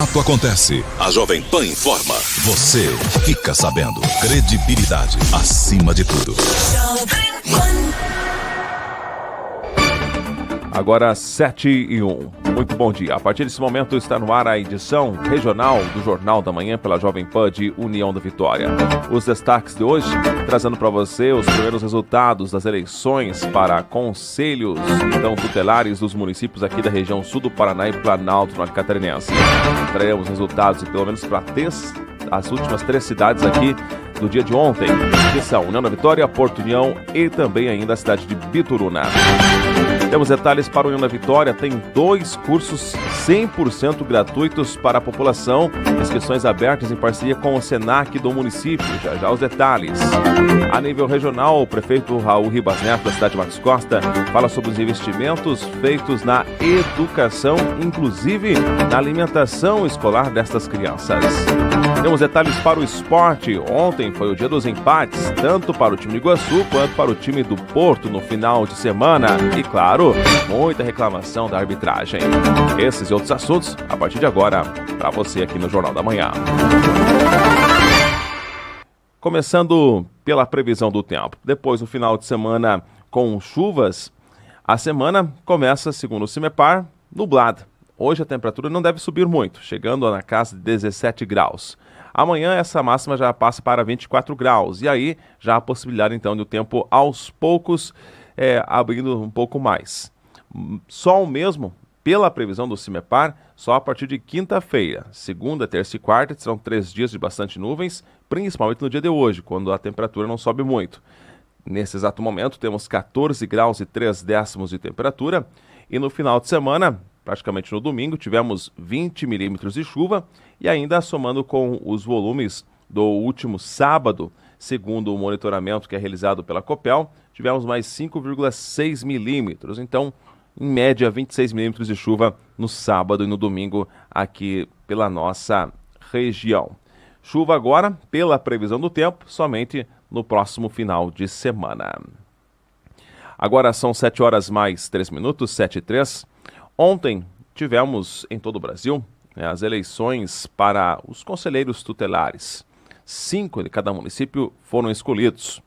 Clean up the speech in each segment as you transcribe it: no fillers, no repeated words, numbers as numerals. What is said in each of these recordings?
Fato acontece, a Jovem Pan informa, você fica sabendo. Credibilidade acima de tudo. Agora 7h01. Muito bom dia. A partir desse momento está no ar a edição regional do Jornal da Manhã pela Jovem Pan de União da Vitória. Os destaques de hoje, trazendo para você os primeiros resultados das eleições para conselhos tutelares dos municípios aqui da região sul do Paraná e Planalto Norte Catarinense. Traremos resultados pelo menos para as últimas 3 cidades aqui do dia de ontem, que são União da Vitória, Porto União e também ainda a cidade de Bituruna. Temos detalhes para a União da Vitória, tem 2 cursos 100% gratuitos para a população, inscrições abertas em parceria com o Senac do município, já os detalhes. A nível regional, o prefeito Raul Ribas Neto da cidade de Matos Costa fala sobre os investimentos feitos na educação, inclusive na alimentação escolar destas crianças. Temos detalhes para o esporte. Ontem foi o dia dos empates, tanto para o time de Iguaçu quanto para o time do Porto no final de semana. E claro, muita reclamação da arbitragem. Esses e outros assuntos, a partir de agora, para você aqui no Jornal da Manhã. Começando pela previsão do tempo. Depois do final de semana com chuvas, a semana começa, segundo o CIMEPAR, nublada. Hoje a temperatura não deve subir muito, chegando na casa de 17 graus. Amanhã essa máxima já passa para 24 graus. E aí já há a possibilidade então de o tempo aos poucos abrindo um pouco mais. Sol mesmo, pela previsão do CIMEPAR, só a partir de quinta-feira. Segunda, terça e quarta serão 3 dias de bastante nuvens, principalmente no dia de hoje, quando a temperatura não sobe muito. Nesse exato momento temos 14 graus e 3 décimos de temperatura. E no final de semana, praticamente no domingo, tivemos 20 milímetros de chuva e ainda somando com os volumes do último sábado, segundo o monitoramento que é realizado pela Copel, tivemos mais 5,6 milímetros. Então, em média, 26 milímetros de chuva no sábado e no domingo aqui pela nossa região. Chuva agora, pela previsão do tempo, somente no próximo final de semana. Agora são 7 horas mais 3 minutos, 7h03. Ontem tivemos em todo o Brasil as eleições para os conselheiros tutelares. 5 de cada município foram escolhidos.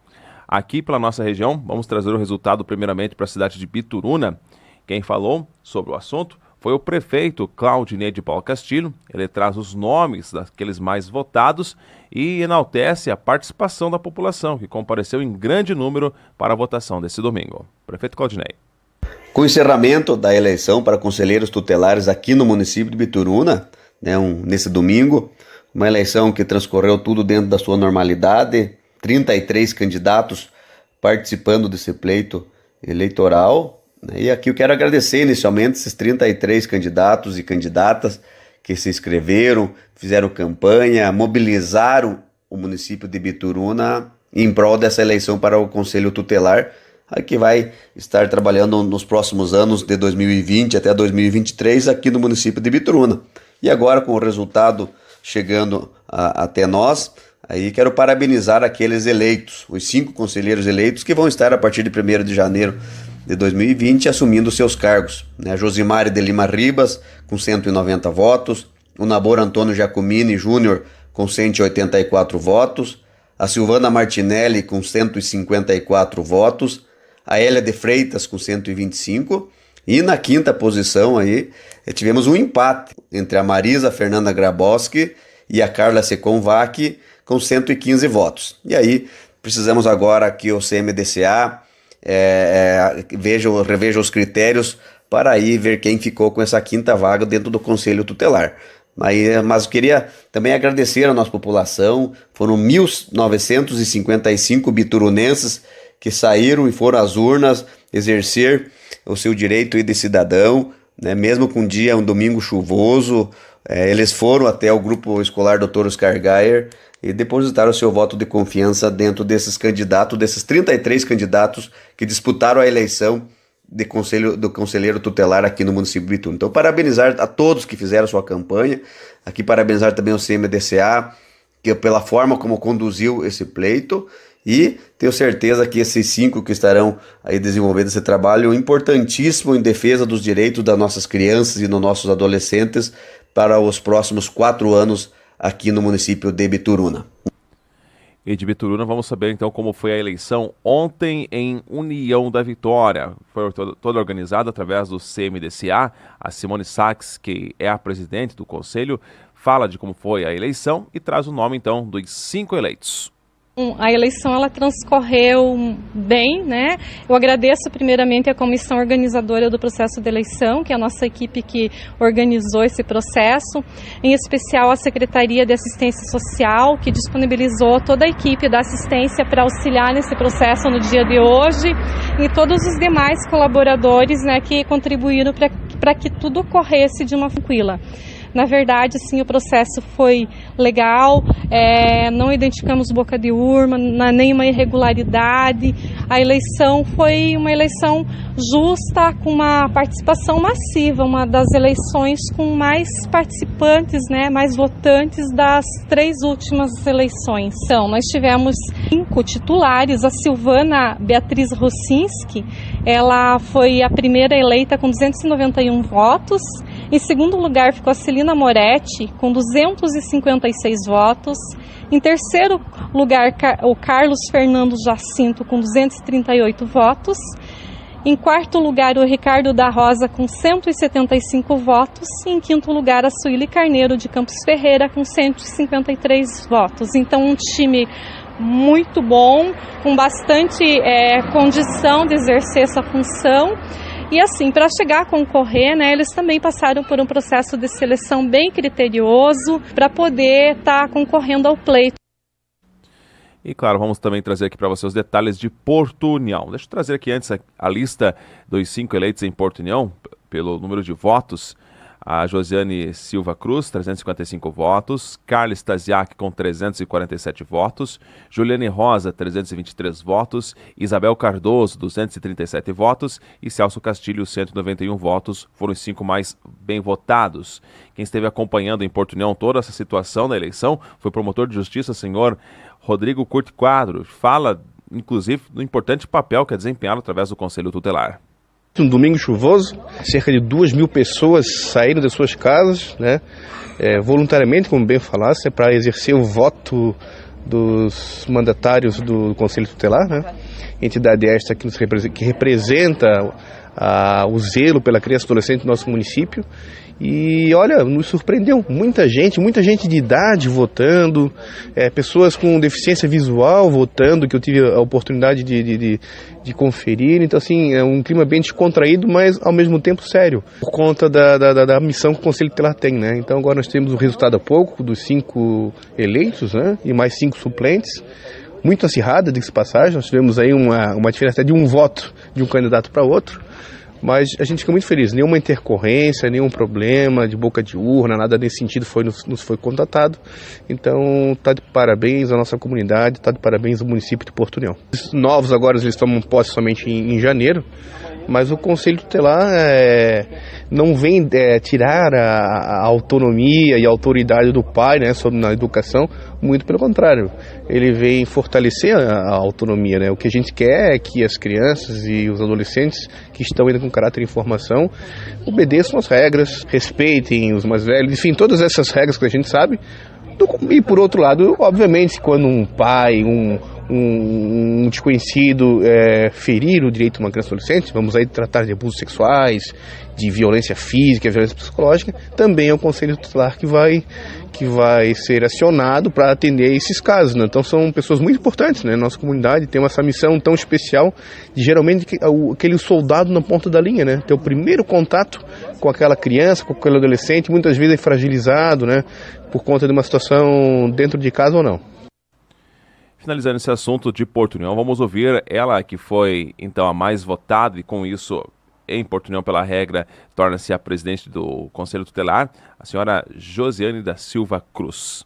Aqui pela nossa região, vamos trazer o resultado primeiramente para a cidade de Bituruna. Quem falou sobre o assunto foi o prefeito Claudinei de Paulo Castilho. Ele traz os nomes daqueles mais votados e enaltece a participação da população, que compareceu em grande número para a votação desse domingo. Prefeito Claudinei. Com o encerramento da eleição para conselheiros tutelares aqui no município de Bituruna, nesse domingo, uma eleição que transcorreu tudo dentro da sua normalidade, 33 candidatos participando desse pleito eleitoral. E aqui eu quero agradecer inicialmente esses 33 candidatos e candidatas que se inscreveram, fizeram campanha, mobilizaram o município de Bituruna em prol dessa eleição para o Conselho Tutelar, que vai estar trabalhando nos próximos anos de 2020 até 2023 aqui no município de Bituruna. E agora, com o resultado chegando até nós, aí quero parabenizar aqueles eleitos, os 5 conselheiros eleitos que vão estar a partir de 1º de janeiro de 2020 assumindo seus cargos. Josimari de Lima Ribas, com 190 votos, o Nabor Antônio Giacomini Júnior, com 184 votos, a Silvana Martinelli, com 154 votos, a Hélia de Freitas, com 125, e na 5ª posição aí tivemos um empate entre a Marisa Fernanda Grabowski e a Carla Seconvac, com 115 votos. E aí precisamos agora que o CMDCA reveja os critérios para aí ver quem ficou com essa 5ª vaga dentro do Conselho Tutelar. Mas eu queria também agradecer a nossa população. Foram 1.955 biturunenses que saíram e foram às urnas exercer o seu direito de cidadão, mesmo com um domingo chuvoso. Eles foram até o grupo escolar Dr. Oscar Geyer e depositaram o seu voto de confiança dentro desses candidatos, desses 33 candidatos que disputaram a eleição do conselheiro tutelar aqui no município de Bituruna. Então, parabenizar a todos que fizeram sua campanha, aqui parabenizar também o CMDCA, que pela forma como conduziu esse pleito, e tenho certeza que esses 5 que estarão aí desenvolvendo esse trabalho importantíssimo em defesa dos direitos das nossas crianças e dos nossos adolescentes para os próximos 4 anos aqui no município de Bituruna. E de Bituruna, vamos saber então como foi a eleição ontem em União da Vitória. Foi toda organizada através do CMDCA. A Simone Sachs, que é a presidente do conselho, fala de como foi a eleição e traz o nome então dos 5 eleitos. A eleição ela transcorreu bem, né? Eu agradeço primeiramente a comissão organizadora do processo de eleição, que é a nossa equipe que organizou esse processo, em especial a Secretaria de Assistência Social, que disponibilizou toda a equipe da assistência para auxiliar nesse processo no dia de hoje, e todos os demais colaboradores, né, que contribuíram para que tudo ocorresse de uma forma tranquila. Na verdade, sim, o processo foi legal, não identificamos boca de urna, nenhuma irregularidade. A eleição foi uma eleição justa, com uma participação massiva, uma das eleições com mais participantes, né, mais votantes das 3 últimas eleições. Então, nós tivemos 5 titulares. A Silvana Beatriz Rossinski, ela foi a primeira eleita com 291 votos. Em segundo lugar ficou a Celina Moretti, com 256 votos. Em terceiro lugar, o Carlos Fernando Jacinto, com 238 votos. Em quarto lugar, o Ricardo da Rosa, com 175 votos. E em quinto lugar, a Suíli Carneiro, de Campos Ferreira, com 153 votos. Então, um time muito bom, com bastante condição de exercer essa função. E assim, para chegar a concorrer, né, eles também passaram por um processo de seleção bem criterioso para poder estar concorrendo ao pleito. E claro, vamos também trazer aqui para você os detalhes de Porto União. Deixa eu trazer aqui antes a lista dos 5 eleitos em Porto União, pelo número de votos. A Josiane Silva Cruz, 355 votos, Carla Stasiak com 347 votos, Juliane Rosa, 323 votos, Isabel Cardoso, 237 votos e Celso Castilho, 191 votos, foram os 5 mais bem votados. Quem esteve acompanhando em Porto União toda essa situação da eleição foi o promotor de justiça, senhor Rodrigo Curti Quadro. Fala, inclusive, do importante papel que é desempenhado através do Conselho Tutelar. Um domingo chuvoso, cerca de 2.000 pessoas saíram das suas casas, né, voluntariamente, como bem falasse, para exercer o voto dos mandatários do Conselho Tutelar, né, entidade esta que representa o zelo pela criança e adolescente do nosso município. E olha, nos surpreendeu, muita gente de idade votando, pessoas com deficiência visual votando, que eu tive a oportunidade de conferir. Então assim, é um clima bem descontraído, mas ao mesmo tempo sério, por conta da missão que o Conselho Tutelar tem, né? Então agora nós temos o resultado há pouco dos 5 eleitos, né, e mais 5 suplentes, muito acirrada, diga-se passagem. Nós tivemos aí uma diferença de um voto de um candidato para outro. Mas a gente fica muito feliz, nenhuma intercorrência, nenhum problema de boca de urna, nada nesse sentido nos foi contatado. Então está de parabéns a nossa comunidade, está de parabéns ao município de Porto União. Os novos agora eles tomam posse somente em janeiro, mas o Conselho Tutelar não vem tirar a autonomia e a autoridade do pai, né, na educação, muito pelo contrário. Ele vem fortalecer a autonomia, né? O que a gente quer é que as crianças e os adolescentes que estão ainda com caráter de formação obedeçam as regras, respeitem os mais velhos, enfim, todas essas regras que a gente sabe. E por outro lado, obviamente, quando um pai, um desconhecido ferir o direito de uma criança e adolescente, vamos aí tratar de abusos sexuais, de violência física, violência psicológica, também é o Conselho Tutelar que vai ser acionado para atender esses casos, né? Então são pessoas muito importantes, né? Nossa comunidade tem essa missão tão especial de geralmente aquele soldado na ponta da linha, né? Ter o primeiro contato com aquela criança, com aquele adolescente, muitas vezes é fragilizado, né? Por conta de uma situação dentro de casa ou não. Finalizando esse assunto de Porto União, vamos ouvir ela que foi então a mais votada e com isso em Porto União pela regra torna-se a presidente do Conselho Tutelar, a senhora Josiane da Silva Cruz.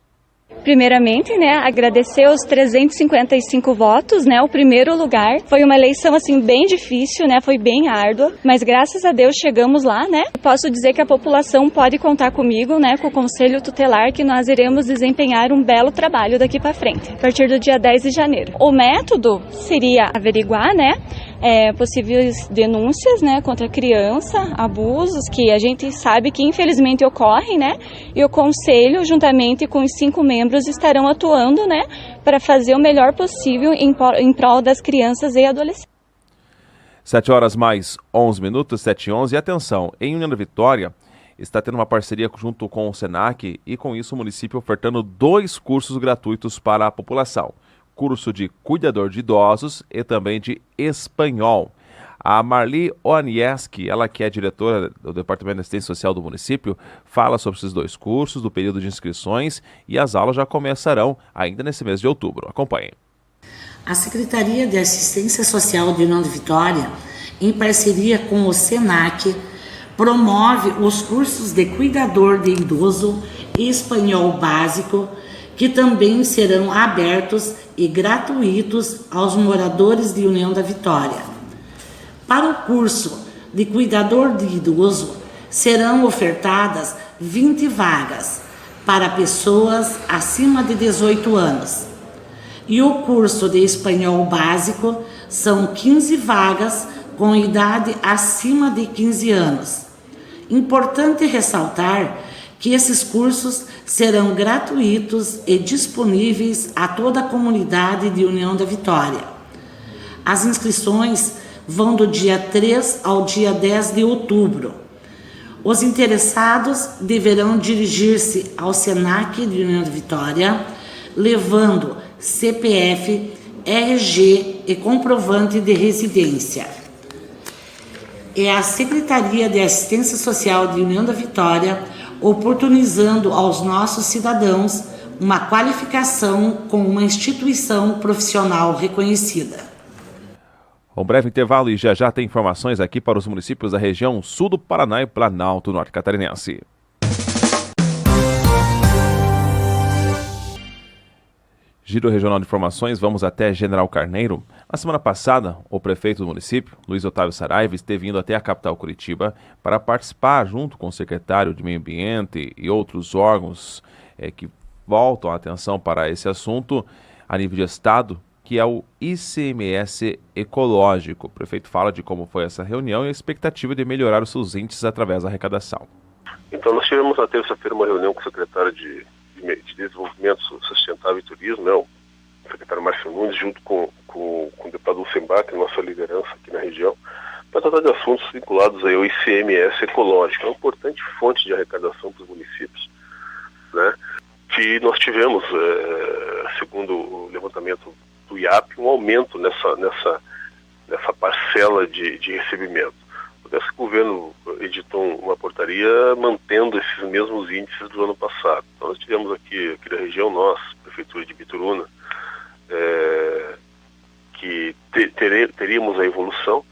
Primeiramente, né, agradecer os 355 votos, né, o primeiro lugar. Foi uma eleição, assim, bem difícil, né, foi bem árdua, mas graças a Deus chegamos lá, né. Posso dizer que a população pode contar comigo, né, com o Conselho Tutelar, que nós iremos desempenhar um belo trabalho daqui para frente, a partir do dia 10 de janeiro. O método seria averiguar, né, possíveis denúncias, né, contra a criança, abusos que a gente sabe que infelizmente ocorrem, né, e o Conselho, juntamente com os 5 membros, estarão atuando, né, para fazer o melhor possível em prol das crianças e adolescentes. 7h mais 11, 7h11, e atenção, em União da Vitória está tendo uma parceria junto com o Senac e com isso o município ofertando 2 cursos gratuitos para a população. Curso de cuidador de idosos e também de espanhol. A Marli Oanieski, ela que é diretora do Departamento de Assistência Social do município, fala sobre esses 2 cursos, do período de inscrições, e as aulas já começarão ainda nesse mês de outubro. Acompanhem. A Secretaria de Assistência Social de União da Vitória, em parceria com o Senac, promove os cursos de cuidador de idoso e espanhol básico, que também serão abertos e gratuitos aos moradores de União da Vitória. Para o curso de cuidador de idoso, serão ofertadas 20 vagas para pessoas acima de 18 anos. E o curso de espanhol básico são 15 vagas com idade acima de 15 anos. Importante ressaltar que esses cursos serão gratuitos e disponíveis a toda a comunidade de União da Vitória. As inscrições vão do dia 3 ao dia 10 de outubro. Os interessados deverão dirigir-se ao Senac de União da Vitória, levando CPF, RG e comprovante de residência. É a Secretaria de Assistência Social de União da Vitória oportunizando aos nossos cidadãos uma qualificação com uma instituição profissional reconhecida. Um breve intervalo e já tem informações aqui para os municípios da região sul do Paraná e Planalto Norte Catarinense. Giro Regional de Informações, vamos até General Carneiro. Na semana passada, o prefeito do município, Luiz Otávio Saraiva, esteve indo até a capital Curitiba para participar, junto com o secretário de Meio Ambiente e outros órgãos que voltam a atenção para esse assunto a nível de estado, que é o ICMS ecológico. O prefeito fala de como foi essa reunião e a expectativa de melhorar os seus índices através da arrecadação. Então, nós tivemos na terça-feira uma reunião com o secretário de Desenvolvimento Sustentável e Turismo, né, o secretário Márcio Nunes, junto com o deputado Lucembach, nossa liderança aqui na região, para tratar de assuntos vinculados aí ao ICMS ecológico. É uma importante fonte de arrecadação para os municípios, né, que nós tivemos, segundo o levantamento do IAP, um aumento nessa parcela de recebimento. Esse governo editou uma portaria mantendo esses mesmos índices do ano passado. Então nós tivemos aqui na região, nós, Prefeitura de Bituruna, que teríamos a evolução,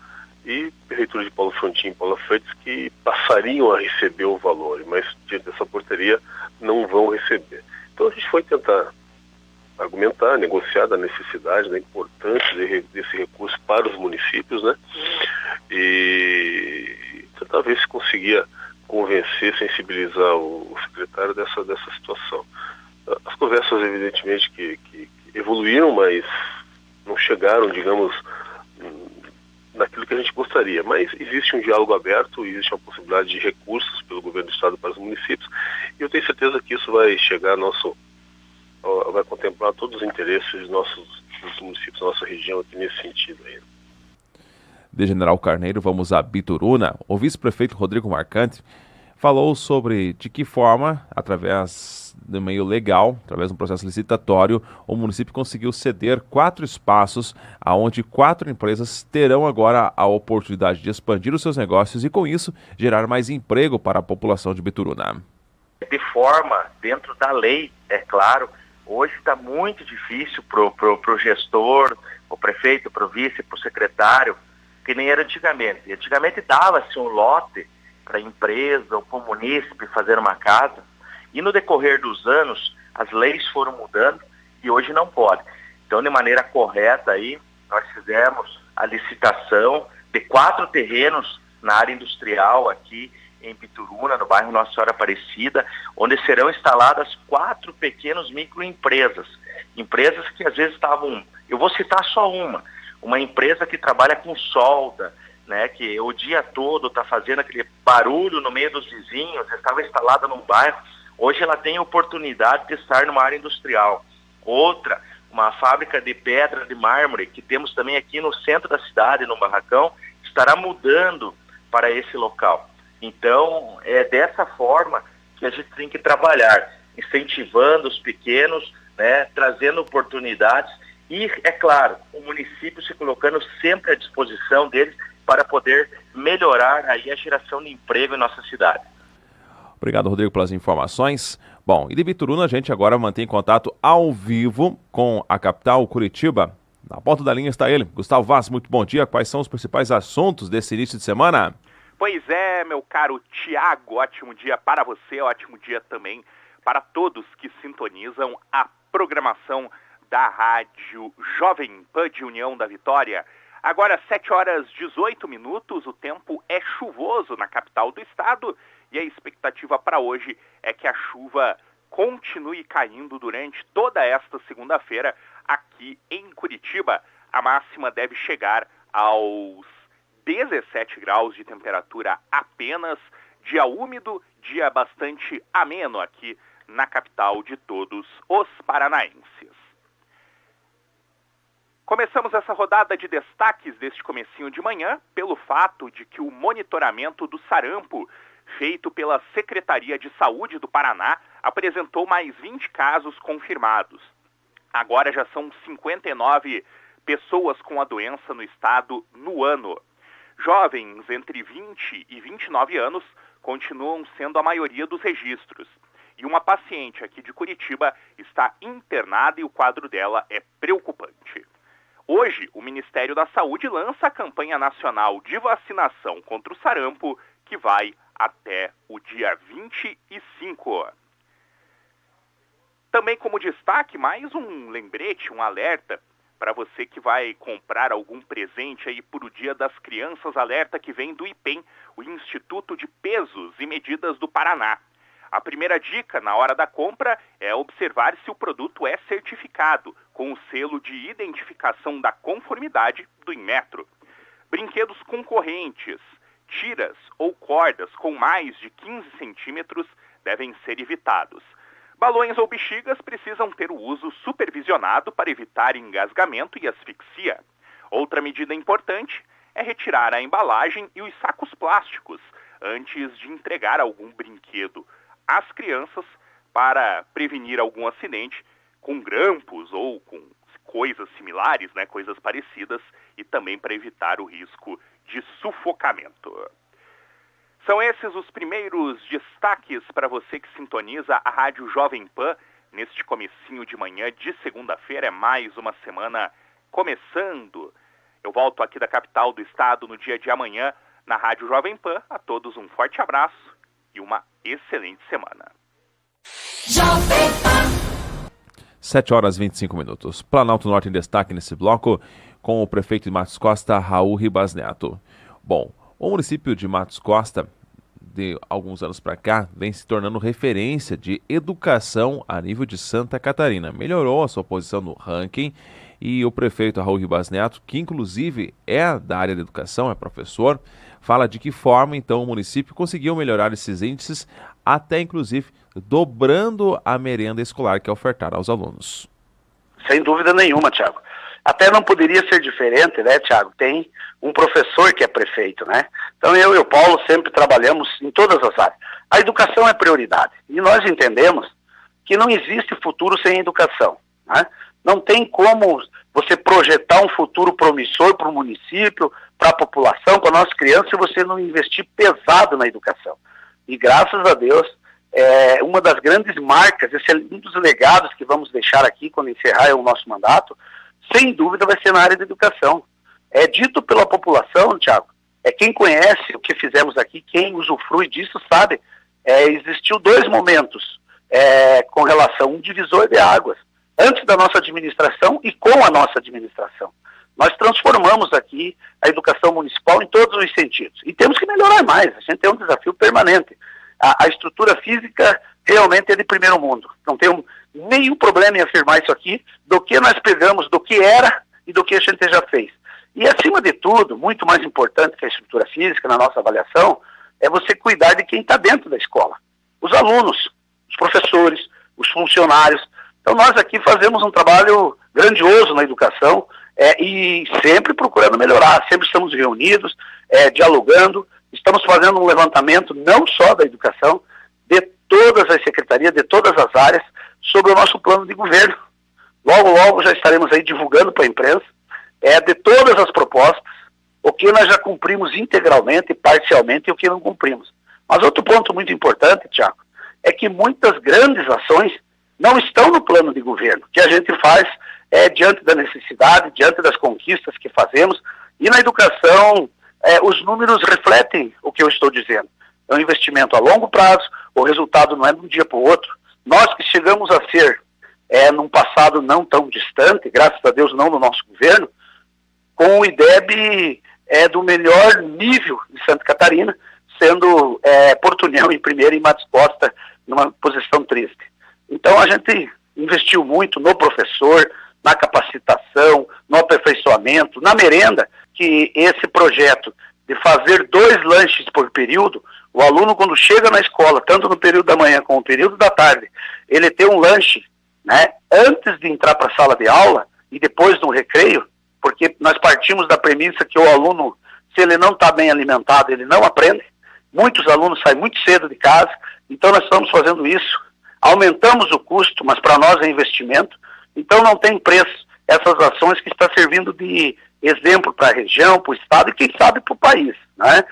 e Prefeitura de Paulo Frontin e Paula Freitas que passariam a receber o valor, mas diante dessa portaria não vão receber. Então a gente foi tentar argumentar, negociar da necessidade, da importância desse recurso para os municípios, né? E tentar ver se conseguia convencer, sensibilizar o secretário dessa situação. As conversas, evidentemente, que evoluíram, mas não chegaram, digamos, naquilo que a gente gostaria. Mas existe um diálogo aberto, existe uma possibilidade de recursos pelo governo do estado para os municípios, e eu tenho certeza que isso vai chegar vai contemplar todos os interesses dos municípios da nossa região aqui nesse sentido aí. De General Carneiro, vamos a Bituruna. O vice-prefeito Rodrigo Marcante falou sobre de que forma, através do meio legal, através de um processo licitatório, o município conseguiu ceder 4 espaços, onde 4 empresas terão agora a oportunidade de expandir os seus negócios e, com isso, gerar mais emprego para a população de Bituruna. De forma, dentro da lei, é claro, hoje está muito difícil pro gestor, o prefeito, pro vice, pro secretário, que nem era antigamente. Antigamente dava-se um lote para a empresa ou para o munícipe fazer uma casa, e no decorrer dos anos as leis foram mudando e hoje não pode. Então, de maneira correta aí, nós fizemos a licitação de 4 terrenos na área industrial aqui em Bituruna, no bairro Nossa Senhora Aparecida, onde serão instaladas 4 pequenas microempresas. Empresas que às vezes estavam, eu vou citar só uma, uma empresa que trabalha com solda, né, que o dia todo está fazendo aquele barulho no meio dos vizinhos, estava instalada num bairro, hoje ela tem a oportunidade de estar numa área industrial. Outra, uma fábrica de pedra de mármore, que temos também aqui no centro da cidade, no Barracão, estará mudando para esse local. Então, é dessa forma que a gente tem que trabalhar, incentivando os pequenos, né, trazendo oportunidades e, é claro, o município se colocando sempre à disposição deles para poder melhorar aí a geração de emprego em nossa cidade. Obrigado, Rodrigo, pelas informações. Bom, e de Bituruna a gente agora mantém contato ao vivo com a capital, Curitiba. Na ponta da linha está ele, Gustavo Vaz. Muito bom dia. Quais são os principais assuntos desse início de semana? Pois é, meu caro Tiago, ótimo dia para você, ótimo dia também para todos que sintonizam a programação da Rádio Jovem Pan de União da Vitória. Agora, 7h18, o tempo é chuvoso na capital do estado e a expectativa para hoje é que a chuva continue caindo durante toda esta segunda-feira aqui em Curitiba. A máxima deve chegar aos 17 graus de temperatura apenas, dia úmido, dia bastante ameno aqui na capital de todos os paranaenses. Começamos essa rodada de destaques deste comecinho de manhã pelo fato de que o monitoramento do sarampo, feito pela Secretaria de Saúde do Paraná, apresentou mais 20 casos confirmados. Agora já são 59 pessoas com a doença no estado no ano. Jovens entre 20 e 29 anos continuam sendo a maioria dos registros. E uma paciente aqui de Curitiba está internada e o quadro dela é preocupante. Hoje, o Ministério da Saúde lança a campanha nacional de vacinação contra o sarampo, que vai até o dia 25. Também como destaque, mais um lembrete, um alerta para você que vai comprar algum presente aí por o Dia das Crianças, alerta que vem do IPEM, o Instituto de Pesos e Medidas do Paraná. A primeira dica na hora da compra é observar se o produto é certificado com o selo de identificação da conformidade do Inmetro. Brinquedos concorrentes, tiras ou cordas com mais de 15 centímetros devem ser evitados. Balões ou bexigas precisam ter o uso supervisionado para evitar engasgamento e asfixia. Outra medida importante é retirar a embalagem e os sacos plásticos antes de entregar algum brinquedo às crianças para prevenir algum acidente com grampos ou com coisas similares, né, coisas parecidas, e também para evitar o risco de sufocamento. São esses os primeiros destaques para você que sintoniza a Rádio Jovem Pan neste comecinho de manhã de segunda-feira. É mais uma semana começando. Eu volto aqui da capital do estado no dia de amanhã na Rádio Jovem Pan. A todos um forte abraço e uma excelente semana. 7h25. Planalto Norte em destaque nesse bloco com o prefeito de Matos Costa, Raul Ribas Neto. Bom, o município de Matos Costa, de alguns anos para cá, vem se tornando referência de educação a nível de Santa Catarina. Melhorou a sua posição no ranking e o prefeito Raul Ribas Neto, que inclusive é da área da educação, é professor, fala de que forma então o município conseguiu melhorar esses índices, até inclusive dobrando a merenda escolar que é ofertada aos alunos. Sem dúvida nenhuma, Tiago. Até não poderia ser diferente, né, Tiago? Tem um professor que é prefeito, né? Então eu e o Paulo sempre trabalhamos em todas as áreas. A educação é prioridade. E nós entendemos que não existe futuro sem educação, né? Não tem como você projetar um futuro promissor para o município, para a população, para a nossa criança, se você não investir pesado na educação. E graças a Deus, uma das grandes marcas, esse é um dos legados que vamos deixar aqui quando encerrar o nosso mandato, sem dúvida vai ser na área da educação. É dito pela população, Tiago, quem conhece o que fizemos aqui, quem usufrui disso sabe, existiu 2 momentos com relação, um divisor de águas, antes da nossa administração e com a nossa administração. Nós transformamos aqui a educação municipal em todos os sentidos. E temos que melhorar mais, a gente tem um desafio permanente. A estrutura física realmente é de primeiro mundo. Não tenho nenhum problema em afirmar isso aqui, do que nós pegamos, do que era e do que a gente já fez. E acima de tudo, muito mais importante que a estrutura física na nossa avaliação, é você cuidar de quem está dentro da escola. Os alunos, os professores, os funcionários. Então nós aqui fazemos um trabalho grandioso na educação e sempre procurando melhorar, sempre estamos reunidos, dialogando, estamos fazendo um levantamento não só da educação, de todas as secretarias, de todas as áreas, sobre o nosso plano de governo. Logo, logo já estaremos aí divulgando para a imprensa, de todas as propostas, o que nós já cumprimos integralmente, parcialmente, e o que não cumprimos. Mas outro ponto muito importante, Tiago, é que muitas grandes ações não estão no plano de governo, que a gente faz diante da necessidade, diante das conquistas que fazemos, e na educação os números refletem o que eu estou dizendo. É um investimento a longo prazo, o resultado não é de um dia para o outro. Nós que chegamos a ser, num passado não tão distante, graças a Deus não no nosso governo, com o IDEB do melhor nível de Santa Catarina, sendo Porto União em primeiro e Matos Costa numa posição triste. Então a gente investiu muito no professor, na capacitação, no aperfeiçoamento, na merenda, que esse projeto de fazer 2 lanches por período, o aluno quando chega na escola, tanto no período da manhã como no período da tarde, ele ter um lanche, né, antes de entrar para a sala de aula e depois no recreio, porque nós partimos da premissa que o aluno, se ele não está bem alimentado, ele não aprende. Muitos alunos saem muito cedo de casa, então nós estamos fazendo isso. Aumentamos o custo, mas para nós é investimento, então não tem preço essas ações que estão servindo de exemplo para a região, para o estado e quem sabe para o país, né?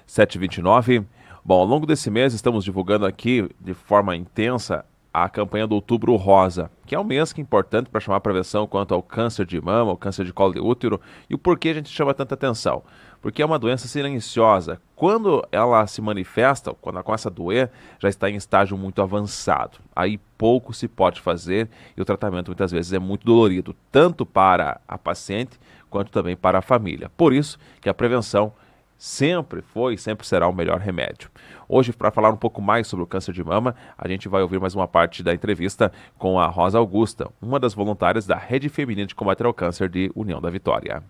7h29. Bom, ao longo desse mês estamos divulgando aqui de forma intensa a campanha do Outubro Rosa, que é um mês que é importante para chamar a prevenção quanto ao câncer de mama, ao câncer de colo de útero. E o porquê a gente chama tanta atenção? Porque é uma doença silenciosa. Quando ela se manifesta, quando ela começa a doer, já está em estágio muito avançado. Aí pouco se pode fazer e o tratamento muitas vezes é muito dolorido, tanto para a paciente quanto também para a família. Por isso que a prevenção sempre foi e sempre será o melhor remédio. Hoje, para falar um pouco mais sobre o câncer de mama, a gente vai ouvir mais uma parte da entrevista com a Rosa Augusta, uma das voluntárias da Rede Feminina de Combate ao Câncer de União da Vitória.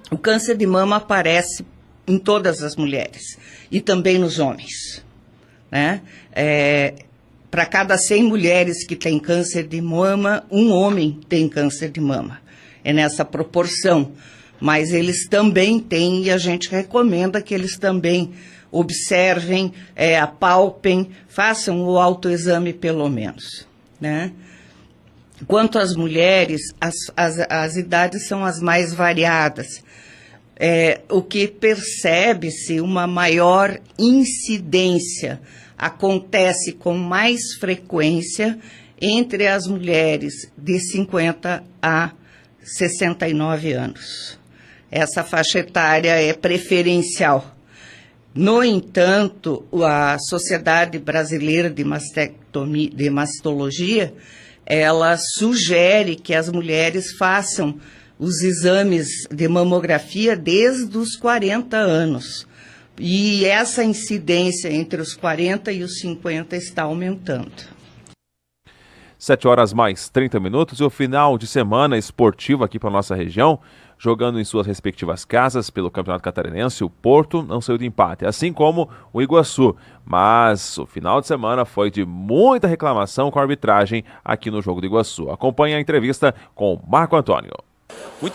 O câncer de mama aparece em todas as mulheres e também nos homens, né? Para cada 100 mulheres que têm câncer de mama, um homem tem câncer de mama. É nessa proporção. Mas eles também têm, e a gente recomenda que eles também observem, apalpem, façam o autoexame pelo menos, né? Quanto às mulheres, as idades são as mais variadas. O que percebe-se uma maior incidência acontece com mais frequência entre as mulheres de 50 a 69 anos. Essa faixa etária é preferencial. No entanto, a Sociedade Brasileira de Mastologia, ela sugere que as mulheres façam os exames de mamografia desde os 40 anos. E essa incidência entre os 40 e os 50 está aumentando. 7h mais 30 e o final de semana esportivo aqui para a nossa região, jogando em suas respectivas casas pelo Campeonato Catarinense, o Porto não saiu de empate, assim como o Iguaçu. Mas o final de semana foi de muita reclamação com a arbitragem aqui no jogo do Iguaçu. Acompanhe a entrevista com Marco Antônio.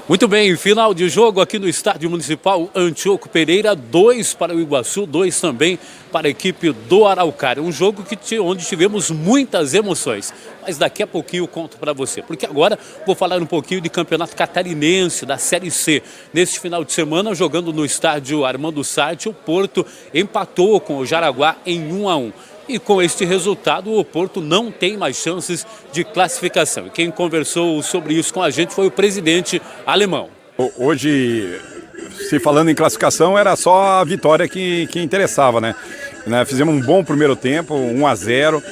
Muito bem, final de jogo aqui no Estádio Municipal Antíoco Pereira, 2 para o Iguaçu, 2 também para a equipe do Araucária. Um jogo onde tivemos muitas emoções, mas daqui a pouquinho eu conto para você, porque agora vou falar um pouquinho de Campeonato Catarinense, da Série C. Neste final de semana, jogando no estádio Armando Sarti, o Porto empatou com o Jaraguá em 1-1. E com este resultado, o Porto não tem mais chances de classificação. E quem conversou sobre isso com a gente foi o presidente alemão. Hoje, se falando em classificação, era só a vitória que interessava, né? Fizemos um bom primeiro tempo, 1-0.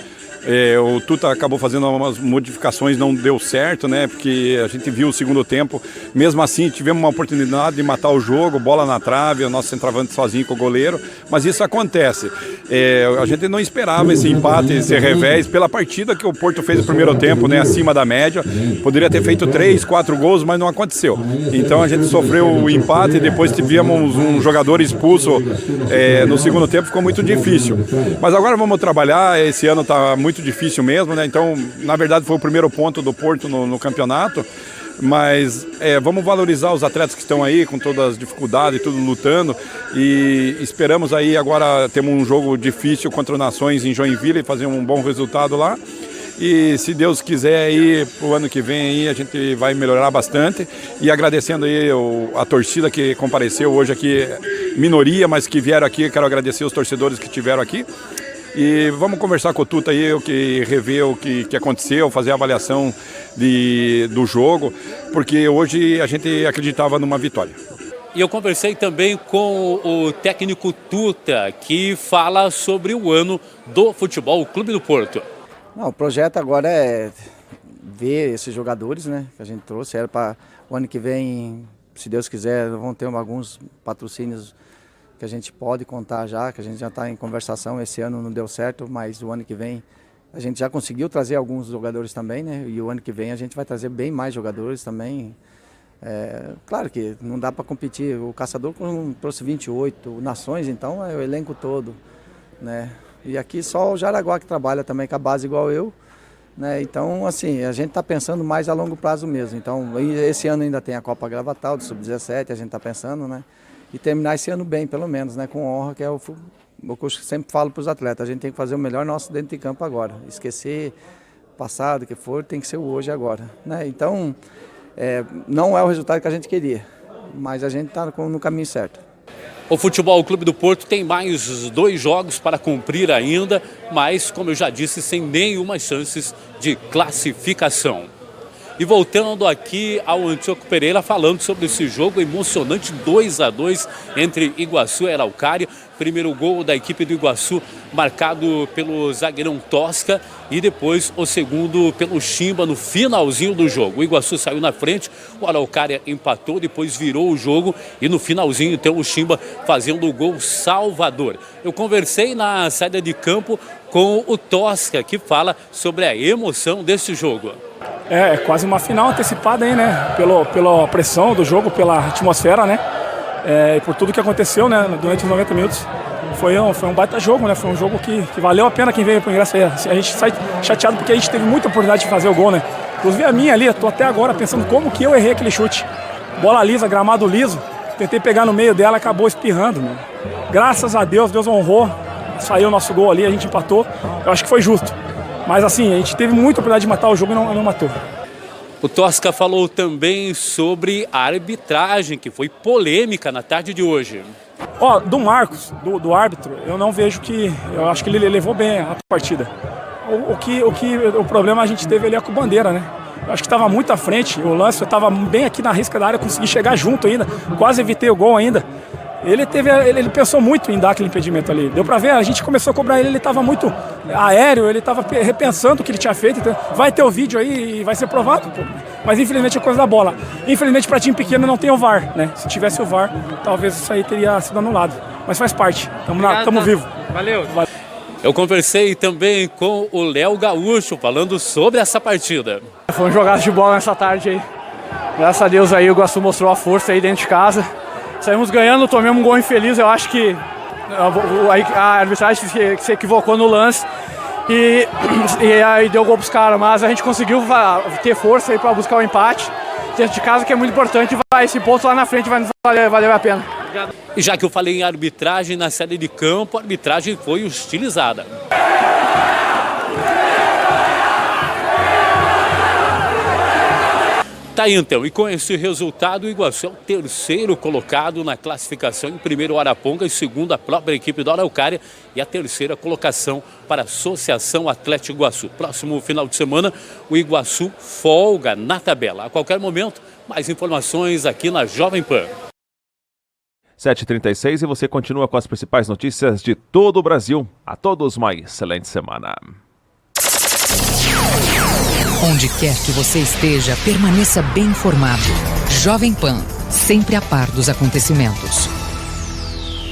O Tuta acabou fazendo umas modificações, não deu certo, né? Porque a gente viu o segundo tempo, mesmo assim tivemos uma oportunidade de matar o jogo, bola na trave, o nosso centroavante sozinho com o goleiro, mas isso acontece. A gente não esperava esse empate, esse revés, pela partida que o Porto fez no primeiro tempo, né? Acima da média, poderia ter feito 3, 4 gols, mas não aconteceu. Então a gente sofreu o empate, depois tivemos um jogador expulso no segundo tempo, ficou muito difícil. Mas agora vamos trabalhar, esse ano está muito difícil mesmo, né? Então, na verdade, foi o primeiro ponto do Porto no campeonato, mas vamos valorizar os atletas que estão aí, com todas as dificuldades e tudo lutando, e esperamos aí agora, temos um jogo difícil contra o Nações em Joinville, e fazer um bom resultado lá. E se Deus quiser aí, pro ano que vem aí, a gente vai melhorar bastante. E agradecendo aí a torcida que compareceu hoje aqui, minoria, mas que vieram aqui, quero agradecer os torcedores que estiveram aqui. E vamos conversar com o Tuta aí, rever o que aconteceu, fazer a avaliação do jogo, porque hoje a gente acreditava numa vitória. E eu conversei também com o técnico Tuta, que fala sobre o ano do Futebol Clube do Porto. Não, o projeto agora é ver esses jogadores, né, que a gente trouxe. Era para o ano que vem, se Deus quiser, vão ter alguns patrocínios que a gente pode contar já, que a gente já está em conversação. Esse ano não deu certo, mas o ano que vem a gente já conseguiu trazer alguns jogadores também, né? E o ano que vem a gente vai trazer bem mais jogadores também. Claro que não dá para competir. O Caçador trouxe 28 nações, então é o elenco todo, né? E aqui só o Jaraguá que trabalha também com a base igual eu, né? Então, assim, a gente está pensando mais a longo prazo mesmo. Então, esse ano ainda tem a Copa Gravatal do Sub-17, a gente está pensando, né? E terminar esse ano bem, pelo menos, né? Com honra, que é o que eu sempre falo para os atletas. A gente tem que fazer o melhor nosso dentro de campo agora. Esquecer o passado, o que for, tem que ser o hoje agora, né? Então, não é o resultado que a gente queria, mas a gente está no caminho certo. O Futebol Clube do Porto tem mais 2 jogos para cumprir ainda, mas, como eu já disse, sem nenhuma chances de classificação. E voltando aqui ao Antioco Pereira, falando sobre esse jogo emocionante 2-2 entre Iguaçu e Araucária. Primeiro gol da equipe do Iguaçu marcado pelo zagueirão Tosca e depois o segundo pelo Chimba no finalzinho do jogo. O Iguaçu saiu na frente, o Araucária empatou, depois virou o jogo e no finalzinho então o Chimba fazendo o gol salvador. Eu conversei na saída de campo com o Tosca, que fala sobre a emoção desse jogo. É quase uma final antecipada aí, né? Pela pressão do jogo, pela atmosfera, né? E por tudo que aconteceu, né? Durante os 90 minutos. Foi um baita jogo, né? Foi um jogo que valeu a pena quem veio pro ingresso aí. A gente sai chateado porque a gente teve muita oportunidade de fazer o gol, né? Inclusive a minha ali, eu tô até agora pensando como que eu errei aquele chute. Bola lisa, gramado liso. Tentei pegar no meio dela, acabou espirrando, mano. Graças a Deus, Deus honrou. Saiu o nosso gol ali, a gente empatou. Eu acho que foi justo. Mas assim, a gente teve muita oportunidade de matar o jogo e não matou. O Tosca falou também sobre a arbitragem, que foi polêmica na tarde de hoje. Do Marcos, do árbitro, eu não vejo que... Eu acho que ele levou bem a partida. O problema a gente teve ali é com o Bandeira, né? Eu acho que estava muito à frente, o lance estava bem aqui na risca da área, consegui chegar junto ainda, quase evitei o gol ainda. Ele pensou muito em dar aquele impedimento ali. Deu pra ver, a gente começou a cobrar ele estava muito aéreo, ele estava repensando o que ele tinha feito. Então vai ter o vídeo aí e vai ser provado. Pô. Mas infelizmente é coisa da bola. Infelizmente para time pequeno não tem o VAR, né? Se tivesse o VAR, talvez isso aí teria sido anulado. Mas faz parte, estamos vivos. Valeu. Eu conversei também com o Léo Gaúcho, falando sobre essa partida. Foi um jogaço de bola nessa tarde aí. Graças a Deus aí o Iguaçu mostrou a força aí dentro de casa. Saímos ganhando, tomamos um gol infeliz, eu acho que a arbitragem se equivocou no lance e aí deu gol pros caras, mas a gente conseguiu ter força aí para buscar o empate dentro de casa, que é muito importante, esse ponto lá na frente vai nos valer a pena. E já que eu falei em arbitragem na série de campo, a arbitragem foi hostilizada. Tá aí então, e com esse resultado o Iguaçu é o terceiro colocado na classificação, em primeiro o Araponga e segundo a própria equipe do Araucária e a terceira colocação para a Associação Atlético Iguaçu. Próximo final de semana o Iguaçu folga na tabela. A qualquer momento, mais informações aqui na Jovem Pan. 7h36 e você continua com as principais notícias de todo o Brasil. A todos uma excelente semana. Onde quer que você esteja, permaneça bem informado. Jovem Pan, sempre a par dos acontecimentos.